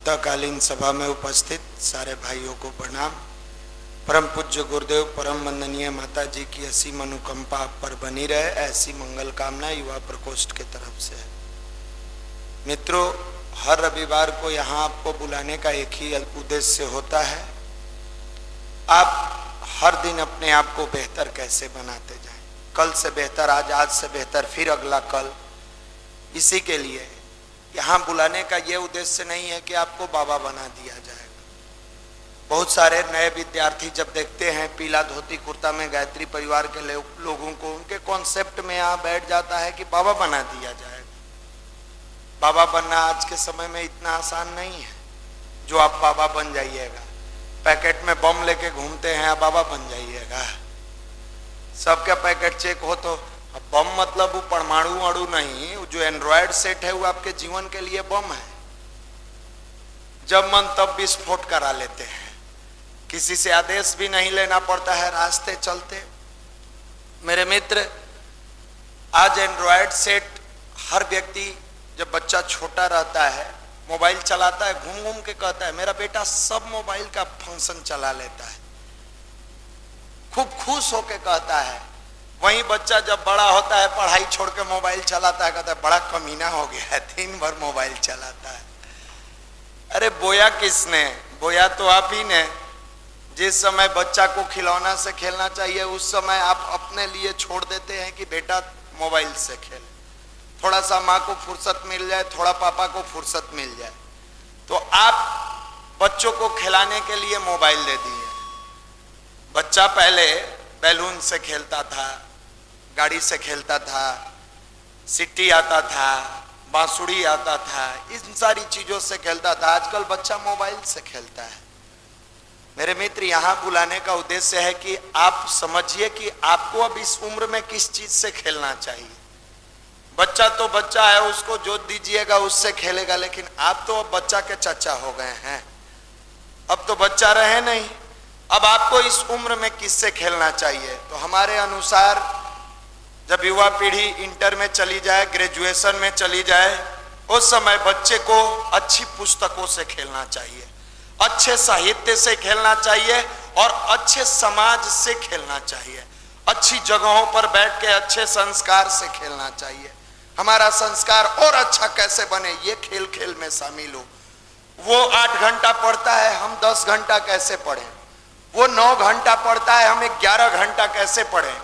प्रातःकालीन सभा में उपस्थित सारे भाइयों को प्रणाम। परम पूज्य गुरुदेव परम वंदनीय माता जी की असीम अनुकंपा आप पर बनी रहे, ऐसी मंगल कामना युवा प्रकोष्ठ के तरफ से है। मित्रों, हर रविवार को यहाँ आपको बुलाने का एक ही उद्देश्य होता है, आप हर दिन अपने आप को बेहतर कैसे बनाते जाएं, कल से बेहतर आज, आज से बेहतर फिर अगला कल। इसी के लिए यहाँ बुलाने का ये उद्देश्य नहीं है कि आपको बाबा बना दिया जाएगा। बहुत सारे नए विद्यार्थी जब देखते हैं पीला धोती कुर्ता में गायत्री परिवार के लोगों को, उनके कॉन्सेप्ट में यहाँ बैठ जाता है कि बाबा बना दिया जाएगा। बाबा बनना आज के समय में इतना आसान नहीं है जो आप बाबा बन जाइएगा। पैकेट में बम लेके घूमते हैं, आप बाबा बन जाइएगा। सबका पैकेट चेक हो तो बम मतलब वो परमाणु अणु नहीं, जो एंड्रॉयड सेट है वो आपके जीवन के लिए बम है। जब मन तब विस्फोट करा लेते हैं, किसी से आदेश भी नहीं लेना पड़ता है, रास्ते चलते। मेरे मित्र, आज एंड्रॉयड सेट हर व्यक्ति, जब बच्चा छोटा रहता है मोबाइल चलाता है, घूम घूम के कहता है मेरा बेटा सब मोबाइल का फंक्शन चला लेता है, खूब खुश होके कहता है। वही बच्चा जब बड़ा होता है पढ़ाई छोड़ के मोबाइल चलाता है, कहता है बड़ा कमीना हो गया है, दिन भर मोबाइल चलाता है। अरे बोया किसने? बोया तो आप ही ने। जिस समय बच्चा को खिलौना से खेलना चाहिए उस समय आप अपने लिए छोड़ देते हैं कि बेटा मोबाइल से खेल। थोड़ा सा माँ को फुर्सत मिल जाए, थोड़ा पापा को फुर्सत मिल जाए, तो आप बच्चों को खिलाने के लिए मोबाइल दे दिए। बच्चा पहले बैलून से खेलता था, गाड़ी से खेलता था, सिट्टी आता था, बांसुड़ी आता था, इन सारी चीजों से खेलता था। आजकल बच्चा मोबाइल से खेलता है। मेरे मित्र, यहाँ बुलाने का उद्देश्य है कि आप समझिए कि आपको अब इस उम्र में किस चीज से खेलना चाहिए। बच्चा तो बच्चा है, उसको जो दीजिएगा उससे खेलेगा, लेकिन आप तो अब बच्चा के चाचा हो गए हैं, अब तो बच्चा रहे नहीं। अब आपको इस उम्र में किससे खेलना चाहिए? तो हमारे अनुसार जब युवा पीढ़ी इंटर में चली जाए, ग्रेजुएशन में चली जाए, उस समय बच्चे को अच्छी पुस्तकों से खेलना चाहिए, अच्छे साहित्य से खेलना चाहिए और अच्छे समाज से खेलना चाहिए। अच्छी जगहों पर बैठ के अच्छे संस्कार से खेलना चाहिए। हमारा संस्कार और अच्छा कैसे बने, ये खेल खेल में शामिल हो। वो 8 घंटा पढ़ता है, हम 10 घंटा कैसे पढ़ें? वो 9 घंटा पढ़ता है, हम 11 घंटा कैसे पढ़ें?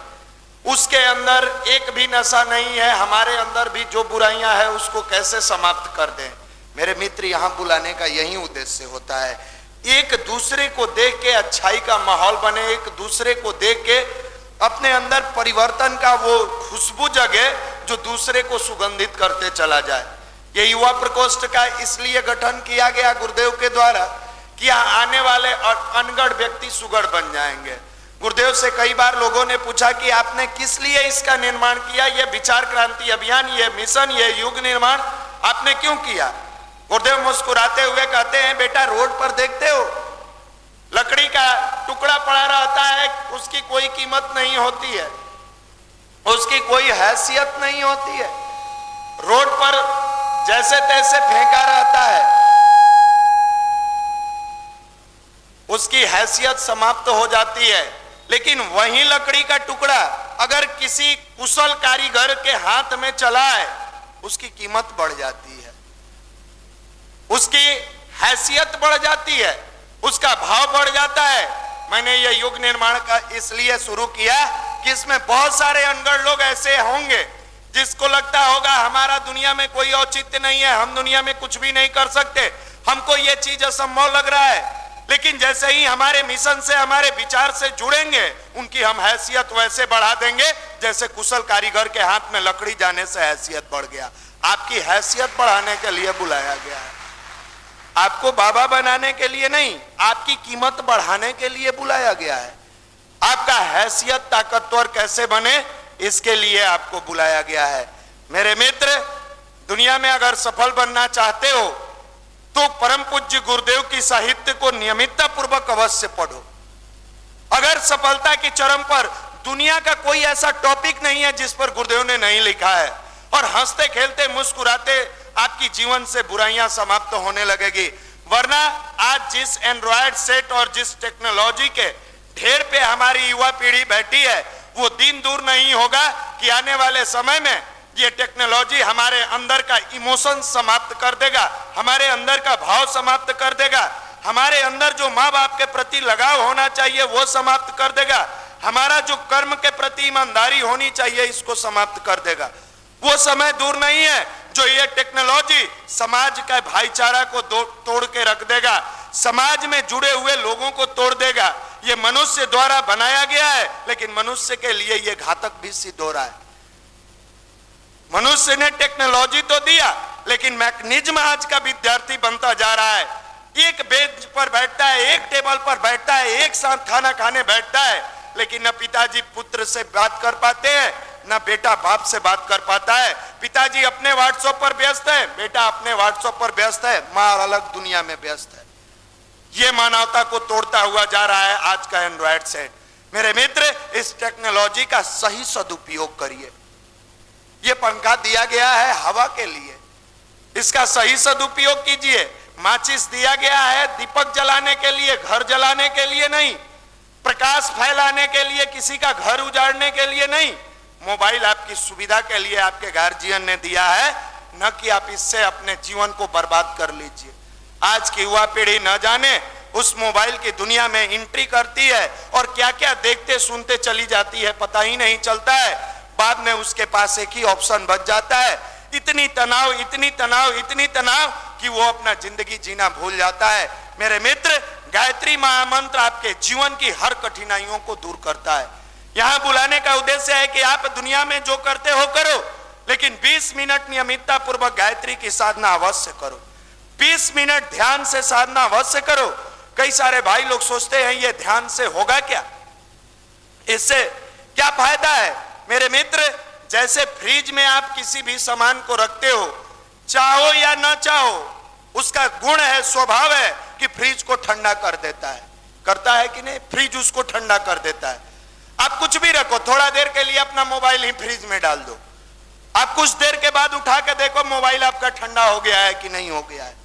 उसके अंदर एक भी नशा नहीं है, हमारे अंदर भी जो बुराइयां हैं उसको कैसे समाप्त कर दें? मेरे मित्र, यहाँ बुलाने का यही उद्देश्य होता है। एक दूसरे को देख के अच्छाई का माहौल बने, एक दूसरे को देख के अपने अंदर परिवर्तन का वो खुशबू जगे जो दूसरे को सुगंधित करते चला जाए। ये युवा प्रकोष्ठ का इसलिए गठन किया गया गुरुदेव के द्वारा कि आने वाले अनगढ़ व्यक्ति सुगढ़ बन जाएंगे। गुरुदेव से कई बार लोगों ने पूछा कि आपने किस लिए इसका निर्माण किया, ये विचार क्रांति अभियान, ये मिशन, ये युग निर्माण आपने क्यों किया? गुरुदेव मुस्कुराते हुए कहते हैं, बेटा रोड पर देखते हो लकड़ी का टुकड़ा पड़ा रहता है, उसकी कोई कीमत नहीं होती है, उसकी कोई हैसियत नहीं होती है, रोड पर जैसे तैसे फेंका रहता है, उसकी हैसियत समाप्त हो जाती है। लेकिन वही लकड़ी का टुकड़ा अगर किसी कुशल कारीगर के हाथ में चला है, उसकी कीमत बढ़ जाती है, उसकी हैसियत बढ़ जाती है, उसका भाव बढ़ जाता है। मैंने ये युग निर्माण का इसलिए शुरू किया कि इसमें बहुत सारे अनगढ़ लोग ऐसे होंगे जिसको लगता होगा हमारा दुनिया में कोई औचित्य नहीं है, हम दुनिया में कुछ भी नहीं कर सकते, हमको ये चीज असंभव लग रहा है। लेकिन जैसे ही हमारे मिशन से, हमारे विचार से जुड़ेंगे, उनकी हम हैसियत वैसे बढ़ा देंगे जैसे कुशल कारीगर के हाथ में लकड़ी जाने से हैसियत बढ़ गया। आपकी हैसियत बढ़ाने के लिए बुलाया गया है, आपको बाबा बनाने के लिए नहीं, आपकी कीमत बढ़ाने के लिए बुलाया गया है। आपका हैसियत ताकतवर कैसे बने, इसके लिए आपको बुलाया गया है। मेरे मित्र, दुनिया में अगर सफल बनना चाहते हो तो परम पूज्य गुरुदेव की साहित्य को नियमितता पूर्वक अवश्य पढ़ो। अगर सफलता की चरम पर दुनिया का कोई ऐसा टॉपिक नहीं है जिस पर गुरुदेव ने नहीं लिखा है, और हंसते खेलते मुस्कुराते आपकी जीवन से बुराइयां समाप्त होने लगेगी। वरना आज जिस एंड्रॉयड सेट और जिस टेक्नोलॉजी के ढेर पे हमारी युवा पीढ़ी बैठी है, वो दिन दूर नहीं होगा कि आने वाले समय में ये टेक्नोलॉजी हमारे अंदर का इमोशन समाप्त कर देगा, हमारे अंदर का भाव समाप्त कर देगा, हमारे अंदर जो माँ बाप के प्रति लगाव होना चाहिए वो समाप्त कर देगा, हमारा जो कर्म के प्रति ईमानदारी होनी चाहिए इसको समाप्त कर देगा। वो समय दूर नहीं है जो ये टेक्नोलॉजी समाज का भाईचारा को तोड़ के रख देगा, समाज में जुड़े हुए लोगों को तोड़ देगा। ये मनुष्य द्वारा बनाया गया है, लेकिन मनुष्य के लिए ये घातक भी सिद्ध हो रहा है। मनुष्य ने टेक्नोलॉजी तो दिया, लेकिन मैकेनिज्म आज का विद्यार्थी बनता जा रहा है। एक बेंच पर बैठता है, एक टेबल पर बैठता है, एक साथ खाना खाने बैठता है, लेकिन न पिताजी पुत्र से बात कर पाते हैं, न बेटा बाप से बात कर पाता है। पिताजी अपने व्हाट्सएप पर व्यस्त है, बेटा अपने व्हाट्सएप पर व्यस्त है, मां अलग दुनिया में व्यस्त है। ये मानवता को तोड़ता हुआ जा रहा है आज का एंड्रॉयड सेट। मेरे मित्र, इस टेक्नोलॉजी का सही सदुपयोग करिए। ये पंखा दिया गया है हवा के लिए, इसका सही सदुपयोग कीजिए। माचिस दिया गया है दीपक जलाने के लिए, घर जलाने के लिए नहीं, प्रकाश फैलाने के लिए, किसी का घर उजाड़ने के लिए नहीं। मोबाइल आपकी सुविधा के लिए आपके गार्जियन ने दिया है, न कि आप इससे अपने जीवन को बर्बाद कर लीजिए। आज की युवा पीढ़ी न जाने उस मोबाइल की दुनिया में एंट्री करती है और क्या क्या देखते सुनते चली जाती है, पता ही नहीं चलता है। बाद में उसके पास एक ही ऑप्शन बच जाता है, इतनी तनाव, इतनी तनाव, इतनी तनाव कि वो अपना जिंदगी जीना भूल जाता है। मेरे मित्र, गायत्री महामंत्र आपके जीवन की हर कठिनाइयों को दूर करता है। यहां बुलाने का उद्देश्य है कि आप दुनिया में जो करते हो करो, लेकिन 20 मिनट नियमितता पूर्वक गायत्री की साधना अवश्य करो। 20 मिनट ध्यान से साधना अवश्य करो। कई सारे भाई लोग सोचते हैं ये ध्यान से होगा क्या, इससे क्या फायदा है। मेरे मित्र, जैसे फ्रिज में आप किसी भी सामान को रखते हो, चाहो या ना चाहो, उसका गुण है, स्वभाव है कि फ्रिज को ठंडा कर देता है। करता है कि नहीं? फ्रिज उसको ठंडा कर देता है। आप कुछ भी रखो, थोड़ा देर के लिए अपना मोबाइल ही फ्रिज में डाल दो, आप कुछ देर के बाद उठा के देखो मोबाइल आपका ठंडा हो गया है कि नहीं हो गया है।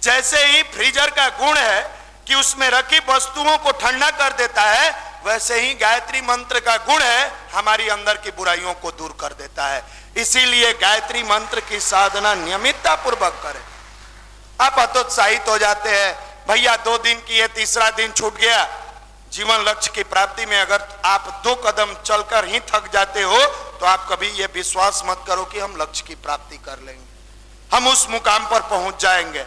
जैसे ही फ्रीजर का गुण है कि उसमें रखी वस्तुओं को ठंडा कर देता है, वैसे ही गायत्री मंत्र का गुण है हमारी अंदर की बुराइयों को दूर कर देता है। इसीलिए गायत्री मंत्र की साधना नियमितता पूर्वक करें। आप हतोत्साहित हो जाते हैं, भैया 2 दिन किए, तीसरा दिन छूट गया। जीवन लक्ष्य की प्राप्ति में अगर आप 2 कदम चलकर ही थक जाते हो, तो आप कभी ये विश्वास मत करो कि हम लक्ष्य की प्राप्ति कर लेंगे, हम उस मुकाम पर पहुंच जाएंगे।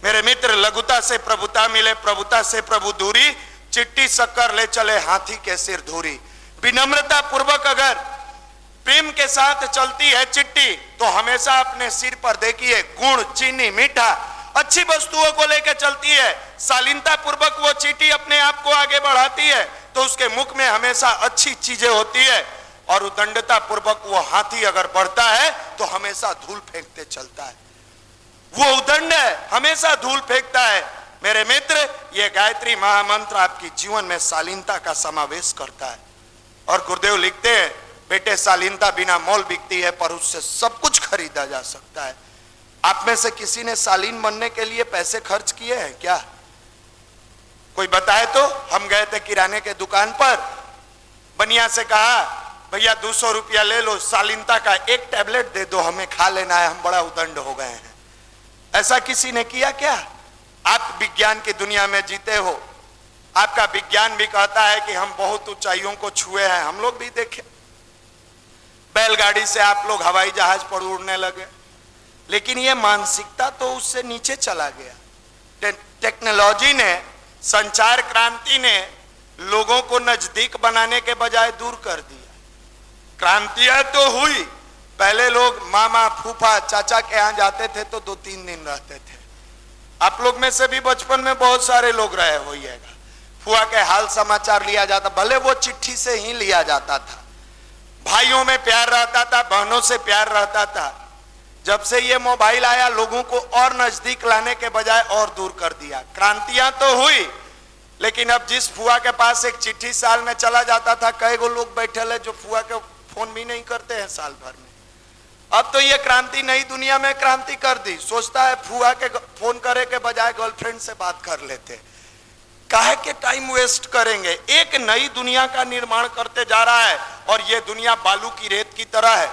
मेरे मित्र, लघुता से प्रभुता मिले, प्रभुता से प्रभु दूरी, चिट्ठी शक्कर ले चले हाथी के सिर धूरी। विनम्रता पूर्वक अगर प्रेम के साथ चलती है चिट्ठी, तो हमेशा अपने सिर पर देखिए गुड़, चीनी, मीठा, अच्छी वस्तुओं को लेकर चलती है। शालीनता पूर्वक वो चींटी अपने आप को आगे बढ़ाती है, तो उसके मुख में हमेशा अच्छी चीजें होती है। और उदंडता पूर्वक वो हाथी अगर बढ़ता है तो हमेशा धूल फेंकते चलता है। वो उदंड है, हमेशा धूल फेंकता है। मेरे मित्र, ये गायत्री महामंत्र आपकी जीवन में शालीनता का समावेश करता है। और गुरुदेव लिखते हैं, बेटे शालीनता बिना मोल बिकती है, पर उससे सब कुछ खरीदा जा सकता है। आप में से किसी ने शालीन बनने के लिए पैसे खर्च किए हैं क्या? कोई बताए तो। हम गए थे किराने के दुकान पर, बनिया से कहा, भैया 200 रुपया ले लो, शालीनता का एक टैबलेट दे दो, हमें खा लेना है, हम बड़ा उदंड हो गए हैं। ऐसा किसी ने किया क्या? आप विज्ञान की दुनिया में जीते हो, आपका विज्ञान भी कहता है कि हम बहुत ऊंचाइयों को छुए हैं। हम लोग भी देखे, बैलगाड़ी से आप लोग हवाई जहाज पर उड़ने लगे, लेकिन ये मानसिकता तो उससे नीचे चला गया। टेक्नोलॉजी ने, संचार क्रांति ने लोगों को नजदीक बनाने के बजाय दूर कर दिया। क्रांतियां तो हुई, पहले लोग मामा, फूफा, चाचा के यहाँ जाते थे तो 2-3 दिन रहते थे। आप लोग में से भी बचपन में बहुत सारे लोग रहे होइएगा। फुआ के हाल समाचार लिया जाता, भले वो चिट्ठी से ही लिया जाता था। भाइयों में प्यार रहता था, बहनों से प्यार रहता था। जब से ये मोबाइल आया, लोगों को और नजदीक लाने के बजाय और दूर कर दिया। क्रांतियां तो हुई, लेकिन अब जिस फुआ के पास एक चिट्ठी साल में चला जाता था, कई गो लोग बैठे हैं जो फुआ के फोन भी नहीं करते हैं साल भर में। अब तो ये क्रांति नई दुनिया में क्रांति कर दी। सोचता है फुआ के फोन करे के बजाय गर्लफ्रेंड से बात कर लेते। काहे के टाइम वेस्ट करेंगे। एक नई दुनिया का निर्माण करते जा रहा है और ये दुनिया बालू की रेत की तरह है,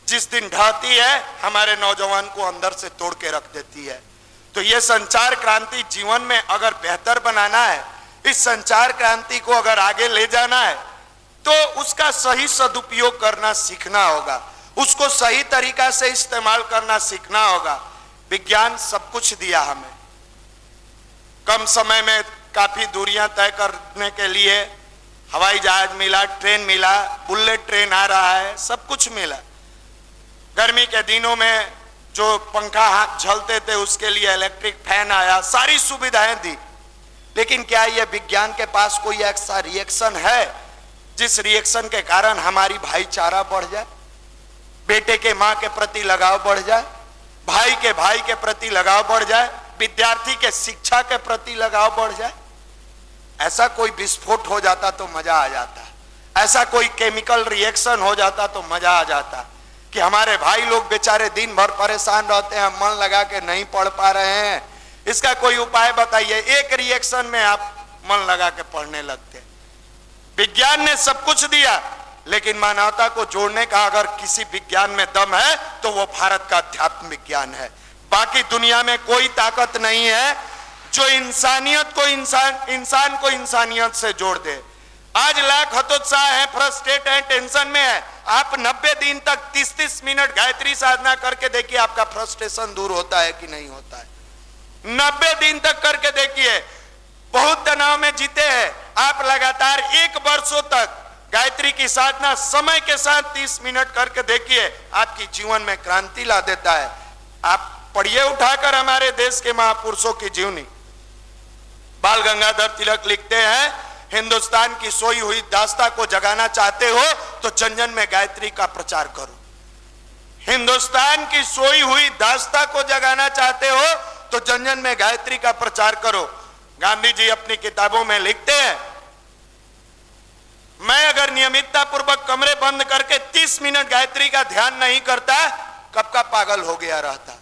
जिस दिन ढहती है हमारे नौजवान को अंदर से तोड़ के रख देती है। तो ये संचार क्रांति जीवन में अगर बेहतर बनाना है, इस संचार क्रांति को अगर आगे ले जाना है, तो उसका सही सदुपयोग करना सीखना होगा, उसको सही तरीका से इस्तेमाल करना सीखना होगा। विज्ञान सब कुछ दिया हमें, कम समय में काफी दूरियां तय करने के लिए हवाई जहाज मिला, ट्रेन मिला, बुलेट ट्रेन आ रहा है, सब कुछ मिला। गर्मी के दिनों में जो पंखा हाथ झलते थे उसके लिए इलेक्ट्रिक फैन आया, सारी सुविधाएं दी। लेकिन क्या यह विज्ञान के पास कोई ऐसा रिएक्शन है जिस रिएक्शन के कारण हमारी भाईचारा बढ़ जाए, बेटे के माँ के प्रति लगाव बढ़ जाए, भाई के प्रति लगाव बढ़ जाए, विद्यार्थी के शिक्षा के प्रति लगाव बढ़ जाए? ऐसा कोई विस्फोट हो जाता तो मजा आ जाता, ऐसा कोई केमिकल रिएक्शन हो जाता तो मजा आ जाता कि हमारे भाई लोग बेचारे दिन भर परेशान रहते हैं, मन लगा के नहीं पढ़ पा रहे हैं, इसका कोई उपाय बताइए। एक रिएक्शन में आप मन लगा के पढ़ने लगते। विज्ञान ने सब कुछ दिया, लेकिन मानवता को जोड़ने का अगर किसी विज्ञान में दम है तो वो भारत का अध्यात्म विज्ञान है। बाकी दुनिया में कोई ताकत नहीं है जो इंसानियत को इंसान को इंसानियत से जोड़ दे। आज लाख हतोत्साह है, फ्रस्ट्रेट है, टेंशन में है। आप 90 दिन तक 30-30 मिनट गायत्री साधना करके देखिए, आपका फ्रस्ट्रेशन दूर होता है कि नहीं होता है। 90 दिन तक करके देखिए। बहुत तनाव में जीते हैं आप, लगातार 1 वर्षों तक गायत्री की साधना समय के साथ 30 मिनट करके देखिए, आपकी जीवन में क्रांति ला देता है। आप पढ़िए उठाकर हमारे देश के महापुरुषों की जीवनी। बाल गंगाधर तिलक लिखते हैं, हिंदुस्तान की सोई हुई दास्ता को जगाना चाहते हो तो जन जन में गायत्री का प्रचार करो। हिंदुस्तान की सोई हुई दास्ता को जगाना चाहते हो तो जन जन में गायत्री का प्रचार करो। गांधी जी अपनी किताबों में लिखते हैं, मैं अगर नियमितता पूर्वक कमरे बंद करके 30 मिनट गायत्री का ध्यान नहीं करता, कब का पागल हो गया रहता।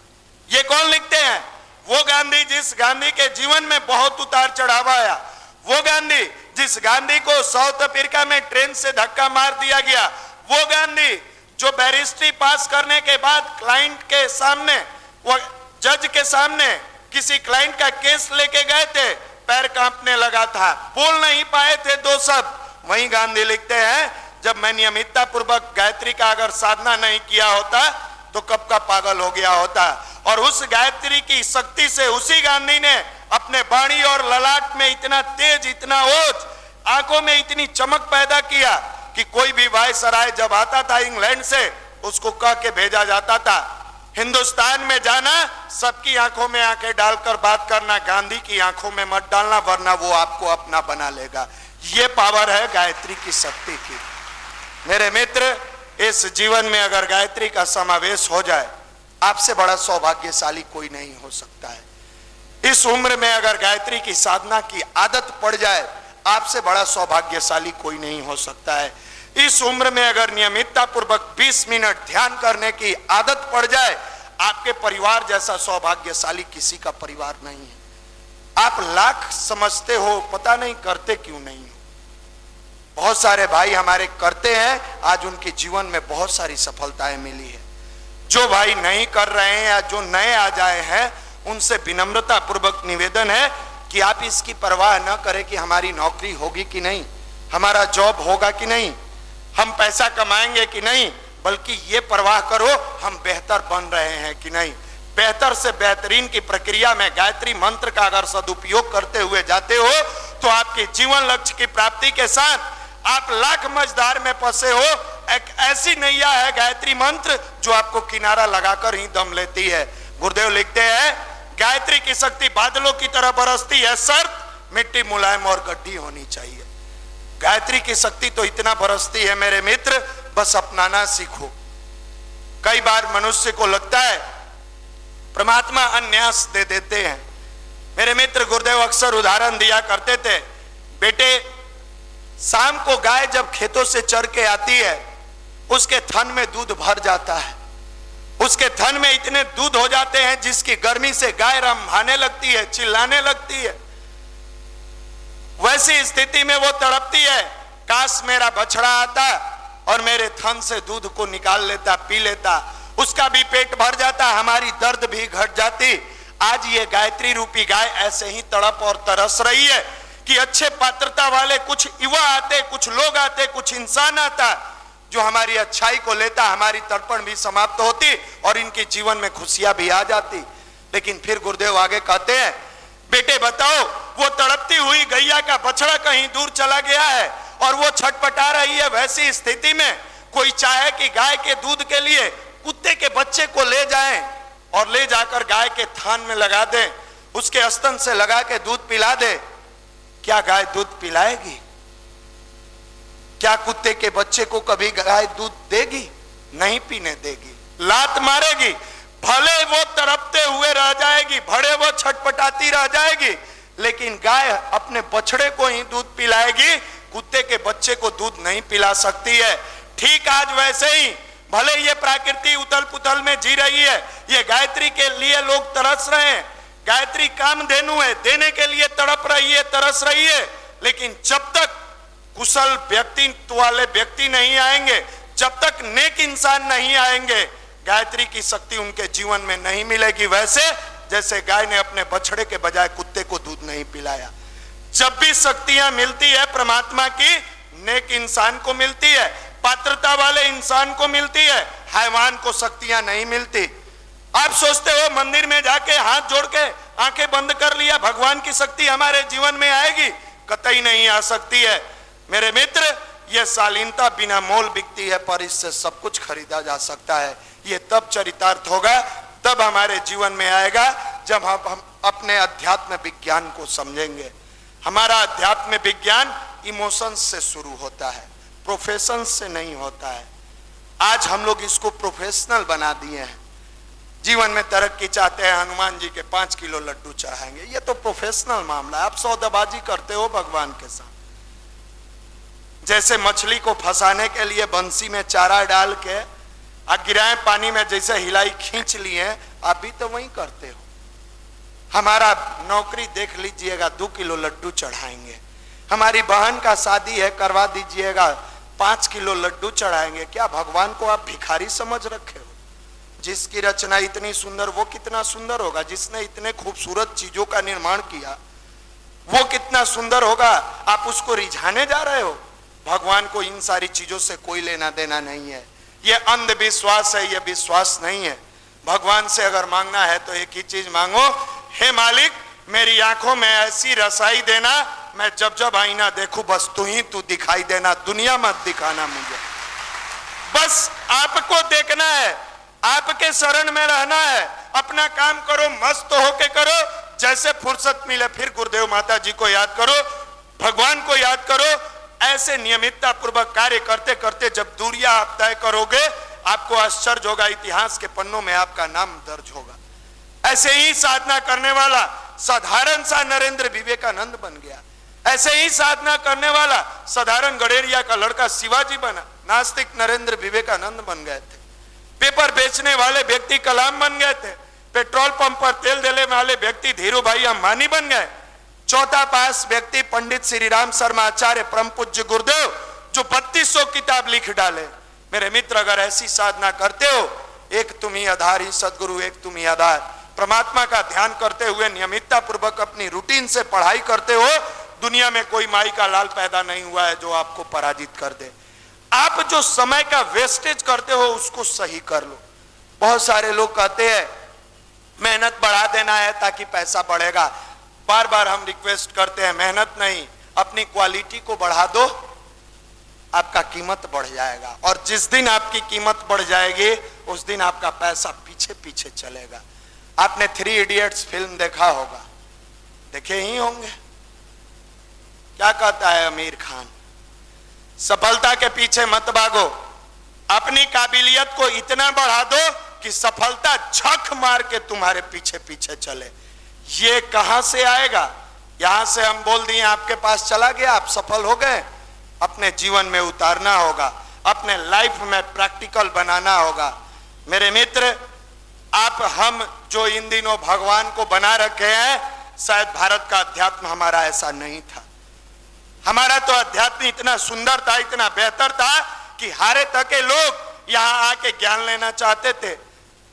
ये कौन लिखते हैं? वो गांधी जिस गांधी के जीवन में बहुत उतार चढ़ाव आया, वो गांधी जिस गांधी को साउथ अफ्रीका में ट्रेन से धक्का मार दिया गया, वो गांधी जो बैरिस्ट्री पास करने के बाद क्लाइंट के सामने, वो जज के सामने किसी क्लाइंट का केस लेके गए थे, पैर कांपने लगा था, बोल नहीं पाए थे 2 शब्द। वहीं गांधी लिखते हैं, जब मैं नियमितता पूर्वक गायत्री का अगर साधना नहीं किया होता तो कब का पागल हो गया होता। और उस गायत्री की शक्ति से उसी गांधी ने अपने बाणी और ललाट में इतना तेज, इतना ओज, आंखों में इतनी चमक पैदा किया कि कोई भी वायसराय जब आता था इंग्लैंड से, उसको कह के भेजा जाता था, हिंदुस्तान में जाना, सबकी आंखों में आंखें डालकर बात करना, गांधी की आंखों में मत डालना, वरना वो आपको अपना बना लेगा। ये पावर है गायत्री की शक्ति की। मेरे मित्र, इस जीवन में अगर गायत्री का समावेश हो जाए, आपसे बड़ा सौभाग्यशाली कोई नहीं हो सकता है। इस उम्र में अगर गायत्री की साधना की आदत पड़ जाए, आपसे बड़ा सौभाग्यशाली कोई नहीं हो सकता है। इस उम्र में अगर नियमितता पूर्वक 20 मिनट ध्यान करने की आदत पड़ जाए, आपके परिवार जैसा सौभाग्यशाली किसी का परिवार नहीं है। आप लाख समझते हो, पता नहीं करते क्यों नहीं हो। बहुत सारे भाई हमारे करते हैं, आज उनके जीवन में बहुत सारी सफलताएं मिली है। जो भाई नहीं कर रहे हैं या जो नए आ जाए हैं, उनसे विनम्रता पूर्वक निवेदन है कि आप इसकी परवाह न करें कि हमारी नौकरी होगी कि नहीं, हमारा जॉब होगा कि नहीं, हम पैसा कमाएंगे कि नहीं, बल्कि ये परवाह करो हम बेहतर बन रहे हैं कि नहीं। बेहतर से बेहतरीन की प्रक्रिया में गायत्री मंत्र का अगर सदुपयोग करते हुए जाते हो तो आपके जीवन लक्ष्य की प्राप्ति के साथ आप लाख मझधार में फंसे हो। एक ऐसी नैया है गायत्री मंत्र जो आपको किनारा लगाकर ही दम लेती है। गुरुदेव लिखते हैं, गायत्री की शक्ति बादलों की तरह बरसती है, शर्त मिट्टी मुलायम और गड्ढी होनी चाहिए। गायत्री की शक्ति तो इतना बरसती है मेरे मित्र, बस अपनाना सीखो। कई बार मनुष्य को लगता है परमात्मा अन्यास दे देते हैं। मेरे मित्र, गुरुदेव अक्सर उदाहरण दिया करते थे, बेटे शाम को गाय जब खेतों से चर के आती है, उसके थन में दूध भर जाता है, उसके थन में इतने दूध हो जाते हैं जिसकी गर्मी से गाय रंभाने लगती है, चिल्लाने लगती है। वैसी स्थिति में वो तड़पती है, काश मेरा बछड़ा आता और मेरे थन से दूध को निकाल लेता, पी लेता, उसका भी पेट भर जाता, हमारी दर्द भी घट जाती। आज ये गायत्री रूपी गाय ऐसे ही तड़प और तरस रही है कि अच्छे पात्रता वाले कुछ युवा आते, कुछ लोग आते, कुछ इंसान आता जो हमारी अच्छाई को लेता, हमारी तड़पण भी समाप्त होती और इनके जीवन में खुशियां भी आ जाती। लेकिन फिर गुरुदेव आगे कहते हैं, बेटे बताओ, वो तड़पती हुई गैया का बछड़ा कहीं दूर चला गया है और वो छटपटा रही है। वैसी स्थिति में कोई चाहे कि गाय के दूध के लिए कुत्ते के बच्चे को ले जाएं और ले जाकर गाय के थान में लगा दें, उसके स्तन से लगा के दूध पिला दे, क्या गाय दूध पिलाएगी? क्या कुत्ते के बच्चे को कभी गाय दूध देगी? नहीं पीने देगी, लात मारेगी। भले वो तड़पते हुए रह जाएगी, भले वो छटपटाती रह जाएगी, लेकिन गाय अपने बछड़े को ही दूध पिलाएगी, कुत्ते के बच्चे को दूध नहीं पिला सकती है। ठीक आज वैसे ही भले ये प्रकृति उथल पुथल में जी रही है, ये गायत्री के लिए लोग तरस रहे हैं, गायत्री कामधेनु है, देने के लिए तड़प रही है, तरस रही है, लेकिन जब तक कुशल व्यक्तित्व वाले व्यक्ति नहीं आएंगे, जब तक नेक इंसान नहीं आएंगे, गायत्री की शक्ति उनके जीवन में नहीं मिलेगी। वैसे जैसे गाय ने अपने बछड़े के बजाय कुत्ते को दूध नहीं पिलाया। जब भी शक्तियां मिलती है परमात्मा की, नेक इंसान को मिलती है, पात्रता वाले इंसान को मिलती है, हैवान को शक्तियां नहीं मिलती। आप सोचते हो मंदिर में जाके हाथ जोड़ के आंखें बंद कर लिया भगवान की शक्ति हमारे जीवन में आएगी? कतई नहीं आ सकती है। मेरे मित्र, यह शालीनता बिना मोल बिकती है, पर इससे सब कुछ खरीदा जा सकता है। ये तब चरितार्थ होगा, तब हमारे जीवन में आएगा जब हम अपने अध्यात्म विज्ञान को समझेंगे। हमारा अध्यात्म विज्ञान इमोशंस से शुरू होता है, प्रोफेशन से नहीं होता है। आज हम लोग इसको प्रोफेशनल बना दिए हैं। जीवन में तरक्की चाहते हैं, हनुमान जी के 5 किलो लड्डू चढ़ाएंगे, ये तो प्रोफेशनल मामला है। आप सौदेबाजी करते हो भगवान के साथ। जैसे मछली को फंसाने के लिए बंसी में चारा डाल के गिराए पानी में, जैसे हिलाई खींच लिए, आप भी तो वही करते हो। हमारा नौकरी देख लीजिएगा, 2 किलो लड्डू चढ़ाएंगे। हमारी बहन का शादी है, करवा दीजिएगा, 5 किलो लड्डू चढ़ाएंगे। क्या भगवान को आप भिखारी समझ रखे हो? जिसकी रचना इतनी सुंदर, वो कितना सुंदर होगा। जिसने इतने खूबसूरत चीजों का निर्माण किया, वो कितना सुंदर होगा। आप उसको रिझाने जा रहे हो। भगवान को इन सारी चीजों से कोई लेना देना नहीं है। ये अंधविश्वास है, ये विश्वास नहीं है। भगवान से अगर मांगना है तो एक ही चीज मांगो, हे मालिक मेरी आंखों में ऐसी रसाई देना, मैं जब जब आईना देखूं बस तू ही तू दिखाई देना, दुनिया मत दिखाना मुझे। बस आपको देखना है, आपके शरण में रहना है। अपना काम करो, मस्त होके करो, जैसे फुर्सत मिले फिर गुरुदेव माता जी को याद करो, भगवान को याद करो। ऐसे नियमितता पूर्वक कार्य करते करते जब दूरियां आप तय करोगे, आपको आश्चर्य होगा, इतिहास के पन्नों में आपका नाम दर्ज होगा। ऐसे ही साधना करने वाला साधारण सा नरेंद्र विवेकानंद बन गया। ऐसे ही साधना करने वाला साधारण गडेरिया का लड़का शिवाजी बना। नास्तिक नरेंद्र विवेकानंद बन गए थे। पेपर बेचने वाले व्यक्ति कलाम बन गए थे। पेट्रोल पंप पर तेल देने वाले व्यक्ति धीरू भाई अंबानी बन गए। चौथा पास व्यक्ति पंडित श्री राम शर्मा आचार्य परम पूज्य गुरुदेव, जो 3200 किताब लिख डाले। मेरे मित्र, अगर ऐसी साधना करते हो, एक तुम ही आधार ही सदगुरु, एक तुम ही आधार, परमात्मा का ध्यान करते हुए नियमितता पूर्वक अपनी रूटीन से पढ़ाई करते हो, दुनिया में कोई माई का लाल पैदा नहीं हुआ है जो आपको पराजित कर दे। आप जो समय का वेस्टेज करते हो उसको सही कर लो। बहुत सारे लोग कहते हैं मेहनत बढ़ा देना है ताकि पैसा बढ़ेगा। बार बार हम रिक्वेस्ट करते हैं, मेहनत नहीं, अपनी क्वालिटी को बढ़ा दो, आपका कीमत बढ़ जाएगा। और जिस दिन आपकी कीमत बढ़ जाएगी उस दिन आपका पैसा पीछे पीछे चलेगा। आपने 3 इडियट्स फिल्म देखा होगा, देखे ही होंगे। क्या कहता है आमिर खान? सफलता के पीछे मत भागो, अपनी काबिलियत को इतना बढ़ा दो कि सफलता झक मार के तुम्हारे पीछे पीछे चले। ये कहां से आएगा? यहां से हम बोल दिए आपके पास चला गया, आप सफल हो गए। अपने जीवन में उतारना होगा, अपने लाइफ में प्रैक्टिकल बनाना होगा। मेरे मित्र, आप हम जो इन दिनों भगवान को बना रखे हैं, शायद भारत का अध्यात्म हमारा ऐसा नहीं था। हमारा तो अध्यात्म इतना सुंदर था, इतना बेहतर था कि हारे थके लोग यहाँ आके ज्ञान लेना चाहते थे।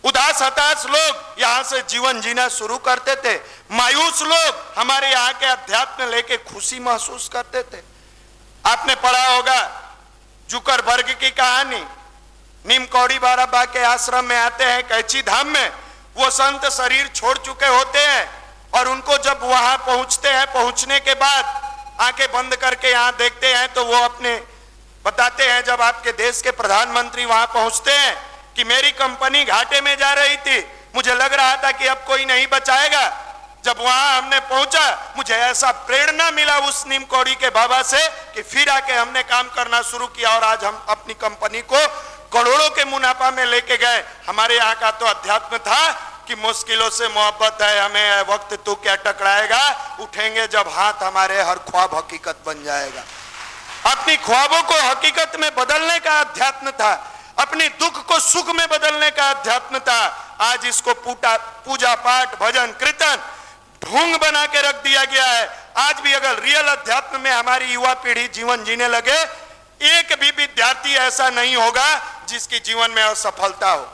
उदास हताश लोग यहाँ से जीवन जीना शुरू करते थे। मायूस लोग हमारे यहाँ के अध्यात्म लेके खुशी महसूस करते थे। आपने पढ़ा होगा जुकरबर्ग की कहानी। नीम कौड़ी बाबा के आश्रम में आते हैं कैची धाम में। वो संत शरीर छोड़ चुके होते हैं और उनको जब वहां पहुंचते हैं, पहुंचने के बाद आंखें बंद करके यहाँ देखते हैं तो वो अपने बताते हैं, जब आपके देश के प्रधानमंत्री वहां पहुंचते हैं कि मेरी कंपनी घाटे में जा रही थी, मुझे लग रहा था कि अब कोई नहीं बचाएगा। जब वहां हमने पहुंचा, मुझे ऐसा प्रेरणा मिला उस नीम कौड़ी के बाबा से कि फिर आके हमने काम करना शुरू किया और आज हम अपनी कंपनी को करोड़ों के मुनाफा में लेके गए। हमारे यहाँ का तो अध्यात्म था कि मुश्किलों से मोहब्बत है, हमें वक्त तू क्या टकराएगा, उठेंगे जब हाथ हमारे, हर ख्वाब हकीकत बन जाएगा। अपनी ख्वाबों को हकीकत में बदलने का अध्यात्म था, अपनी दुख को सुख में बदलने का अध्यात्म था। आज इसको पूजा पाठ भजन कीर्तन ढोंग बना के रख दिया गया है। आज भी अगर रियल अध्यात्म में हमारी युवा पीढ़ी जीवन जीने लगे, एक भी विद्यार्थी ऐसा नहीं होगा जिसकी जीवन में असफलता हो।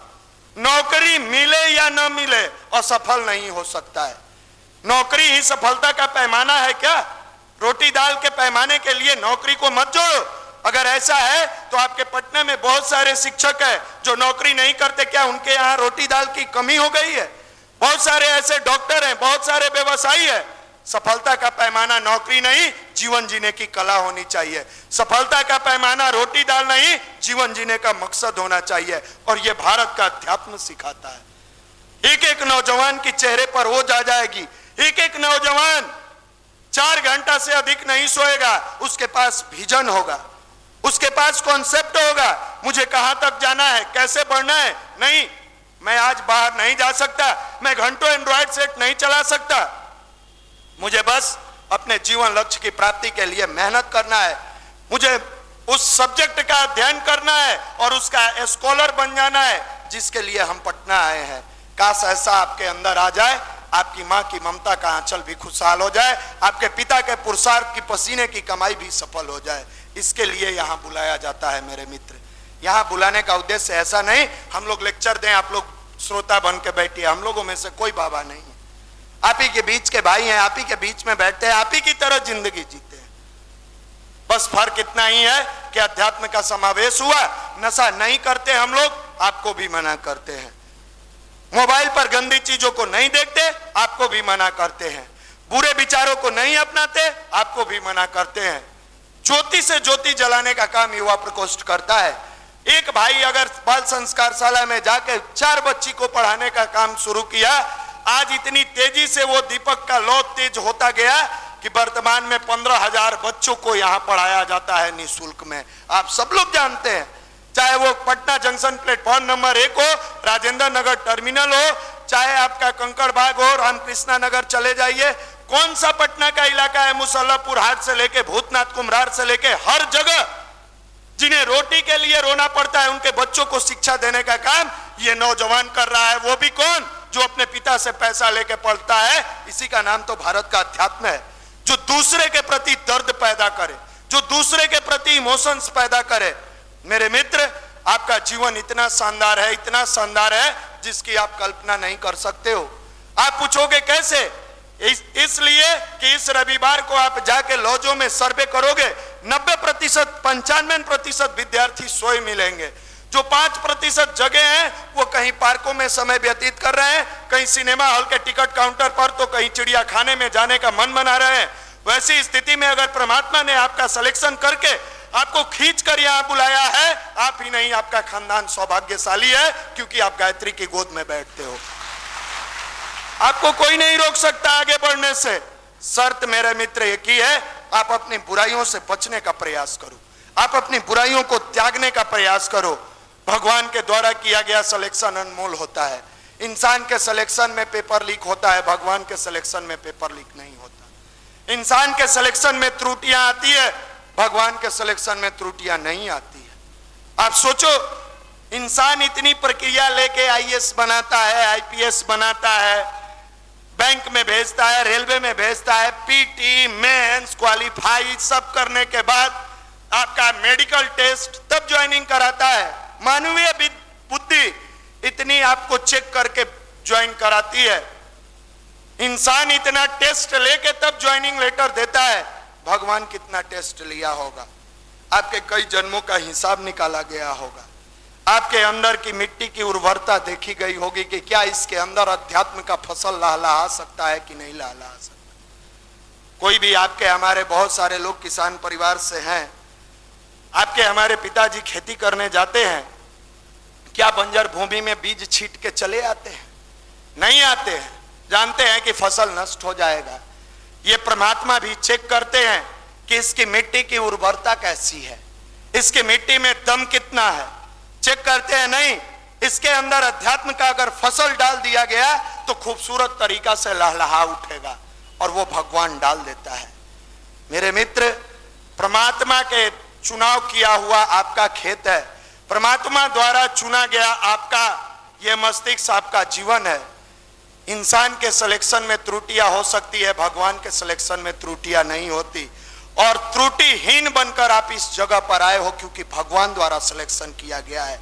नौकरी मिले या न मिले असफल नहीं हो सकता है। नौकरी ही सफलता का पैमाना है क्या? रोटी दाल के पैमाने के लिए नौकरी को मत जोड़ो। अगर ऐसा है तो आपके पटना में बहुत सारे शिक्षक हैं जो नौकरी नहीं करते, क्या उनके यहाँ रोटी दाल की कमी हो गई है? बहुत सारे ऐसे डॉक्टर हैं, बहुत सारे व्यवसायी हैं। सफलता का पैमाना नौकरी नहीं, जीवन जीने की कला होनी चाहिए। सफलता का पैमाना रोटी दाल नहीं, जीवन जीने का मकसद होना चाहिए। और यह भारत का अध्यात्म सिखाता है। एक एक नौजवान के चेहरे पर ओज आ जाएगी। एक एक नौजवान 4 घंटा से अधिक नहीं सोएगा। उसके पास विजन होगा, उसके पास कॉन्सेप्ट होगा, मुझे कहां तक जाना है, कैसे बढ़ना है। नहीं, मैं आज बाहर नहीं जा सकता, मैं घंटों एंड्रॉयड सेट नहीं चला सकता, मुझे बस अपने जीवन लक्ष्य की प्राप्ति के लिए मेहनत करना है, मुझे उस सब्जेक्ट का अध्ययन करना है और उसका स्कॉलर बन जाना है जिसके लिए हम पटना आए हैं। काश ऐसा आपके अंदर आ जाए, आपकी माँ की ममता का आंचल भी खुशहाल हो जाए, आपके पिता के पुरुषार्थ की पसीने की कमाई भी सफल हो जाए। इसके लिए यहाँ बुलाया जाता है मेरे मित्र। यहाँ बुलाने का उद्देश्य ऐसा नहीं हम लोग लेक्चर दें, आप लोग श्रोता बन के बैठिए। हम लोगों में से कोई बाबा नहीं है, आप ही के बीच के भाई हैं, आप ही के बीच में बैठते हैं, आप ही की तरह जिंदगी जीते हैं। बस फर्क इतना ही है कि अध्यात्म का समावेश हुआ। नशा नहीं करते हम लोग, आपको भी मना करते हैं। मोबाइल पर गंदी चीजों को नहीं देखते, आपको भी मना करते हैं। बुरे विचारों को नहीं अपनाते, आपको भी मना करते हैं। ज्योति से ज्योति जलाने का काम युवा प्रकोष्ठ करता है। एक भाई अगर बाल संस्कार शाला में जाकर 4 बच्ची को पढ़ाने का काम शुरू किया, आज इतनी तेजी से वो दीपक का लौ तेज होता गया कि वर्तमान में 15,000 बच्चों को यहाँ पढ़ाया जाता है निःशुल्क में। आप सब लोग जानते हैं, चाहे वो पटना जंक्शन प्लेटफॉर्म नंबर 1 हो, राजेंद्र नगर टर्मिनल हो, चाहे आपका कंकड़ बाग हो, रामकृष्णा नगर चले जाइए, कौन सा पटना का इलाका है, मुसल्लापुर हाट से लेके भूतनाथ कुम्हरार से लेके हर जगह जिन्हें रोटी के लिए रोना पड़ता है, उनके बच्चों को शिक्षा देने का काम ये नौजवान कर रहा है। वो भी कौन? जो अपने पिता से पैसा लेके पढ़ता है। इसी का नाम तो भारत का अध्यात्म है, जो दूसरे के प्रति दर्द पैदा करे, जो दूसरे के प्रति इमोशंस पैदा करे। मेरे मित्र, आपका जीवन इतना शानदार है, इतना शानदार है जिसकी आप कल्पना नहीं कर सकते हो। आप पूछोगे कैसे? इसलिए कि इस रविवार को आप जाके लॉजों में सर्वे करोगे, 90% 95% विद्यार्थी सोए मिलेंगे। जो 5% जगह हैं वो कहीं पार्कों में समय व्यतीत कर रहे हैं, कहीं सिनेमा हॉल के टिकट काउंटर पर, तो कहीं चिड़िया खाने में जाने का मन बना रहे हैं। वैसी स्थिति में अगर परमात्मा ने आपका सिलेक्शन करके आपको खींच कर यहाँ बुलाया है, आप ही नहीं आपका खानदान सौभाग्यशाली है, क्योंकि आप गायत्री की गोद में बैठते हो। आपको कोई नहीं रोक सकता आगे बढ़ने से। शर्त मेरे मित्र एक ही है, आप अपनी बुराइयों से बचने का प्रयास करो, आप अपनी बुराइयों को त्यागने का प्रयास करो। भगवान के द्वारा किया गया सिलेक्शन अनमोल होता है। इंसान के सिलेक्शन में पेपर लीक होता है, भगवान के सिलेक्शन में पेपर लीक नहीं होता। इंसान के सिलेक्शन में त्रुटियां आती है, भगवान के सिलेक्शन में त्रुटियां नहीं आती है। आप सोचो, इंसान इतनी प्रक्रिया लेके आईएएस बनाता है, आईपीएस बनाता है, बैंक में भेजता है, रेलवे में भेजता है, पीटी, मेंस, क्वालिफाई सब करने के बाद आपका मेडिकल टेस्ट तब ज्वाइनिंग कराता है। मानवीय बुद्धि इतनी आपको चेक करके ज्वाइन कराती है। इंसान इतना टेस्ट लेके तब ज्वाइनिंग लेटर देता है। भगवान कितना टेस्ट लिया होगा, आपके कई जन्मों का हिसाब निकाला गया होगा, आपके अंदर की मिट्टी की उर्वरता देखी गई होगी कि क्या इसके अंदर अध्यात्म का फसल लहलहा सकता है कि नहीं लहलहा सकता। कोई भी आपके हमारे बहुत सारे लोग किसान परिवार से हैं, आपके हमारे पिताजी खेती करने जाते हैं, क्या बंजर भूमि में बीज छीट के चले आते हैं? नहीं आते हैं, जानते हैं कि फसल नष्ट हो जाएगा। ये परमात्मा भी चेक करते हैं कि इसकी मिट्टी की उर्वरता कैसी है, इसकी मिट्टी में दम कितना है, चेक करते हैं। नहीं, इसके अंदर अध्यात्म का अगर फसल डाल दिया गया तो खूबसूरत तरीका से लहलहा उठेगा और वो भगवान डाल देता है। मेरे मित्र, परमात्मा के चुनाव किया हुआ आपका खेत है, परमात्मा द्वारा चुना गया आपका ये मस्तिष्क, आपका जीवन है। इंसान के सिलेक्शन में त्रुटियां हो सकती है, भगवान के सिलेक्शन में त्रुटियां नहीं होती। और त्रुटिहीन बनकर आप इस जगह पर आए हो क्योंकि भगवान द्वारा सिलेक्शन किया गया है।